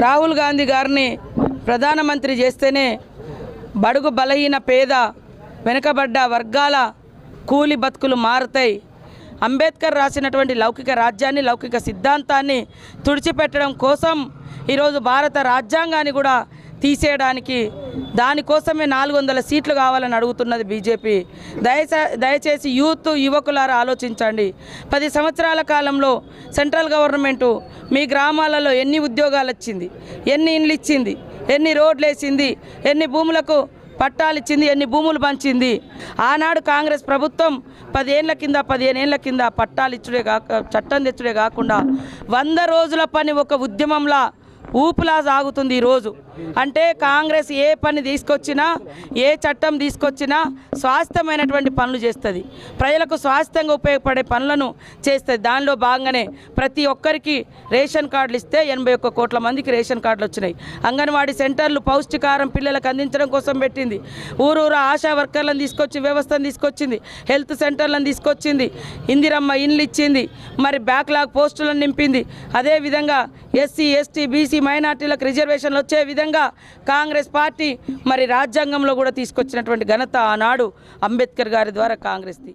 రాహుల్ గాంధీ గారిని ప్రధానమంత్రి చేస్తేనే బడుగు బలహీన పేద వెనుకబడ్డ వర్గాల కూలి బతుకులు మారుతాయి. అంబేద్కర్ రాసినటువంటి లౌకిక రాజ్యాన్ని, లౌకిక సిద్ధాంతాన్ని తుడిచిపెట్టడం కోసం ఈరోజు భారత రాజ్యాంగాన్ని కూడా తీసేయడానికి, దానికోసమే 400 సీట్లు కావాలని అడుగుతున్నది బీజేపీ. దయచేసి యువకులారా ఆలోచించండి. 10 సంవత్సరాల కాలంలో సెంట్రల్ గవర్నమెంటు మీ గ్రామాలలో ఎన్ని ఉద్యోగాలు ఇచ్చింది, ఎన్ని ఇండ్లు ఇచ్చింది, ఎన్ని రోడ్లు వేసింది, ఎన్ని భూములకు పట్టాలు ఇచ్చింది, ఎన్ని భూములు పంచింది? ఆనాడు కాంగ్రెస్ ప్రభుత్వం 15 ఏళ్ల కింద పట్టాలు ఇచ్చుడే చట్టం తెచ్చుడే కాకుండా 100 రోజుల పని ఒక ఉద్యమంలా ఊపులా సాగుతుంది ఈరోజు. అంటే కాంగ్రెస్ ఏ పని తీసుకొచ్చినా, ఏ చట్టం తీసుకొచ్చినా స్వాస్థ్యమైనటువంటి పనులు చేస్తుంది, ప్రజలకు స్వాస్థ్యంగా ఉపయోగపడే పనులను చేస్తుంది. దానిలో భాగంగానే ప్రతి ఒక్కరికి రేషన్ కార్డులు ఇస్తే 81 కోట్ల మందికి రేషన్ కార్డులు వచ్చినాయి. అంగన్వాడీ సెంటర్లు పౌష్టికాహారం పిల్లలకు అందించడం కోసం పెట్టింది. ఊరూరు ఆశా వర్కర్లను తీసుకొచ్చి వ్యవస్థను తీసుకొచ్చింది, హెల్త్ సెంటర్లను తీసుకొచ్చింది, ఇందిరమ్మ ఇండ్లు ఇచ్చింది, మరి బ్యాక్లాగ్ పోస్టులను నింపింది. అదేవిధంగా ఎస్సీ, ఎస్టీ, బీసీ మైనార్టీలకు రిజర్వేషన్లు వచ్చే విధంగా కాంగ్రెస్ పార్టీ మరి రాజ్యాంగంలో కూడా తీసుకొచ్చినటువంటి ఘనత ఆనాడు అంబేద్కర్ గారి ద్వారా కాంగ్రెస్ది.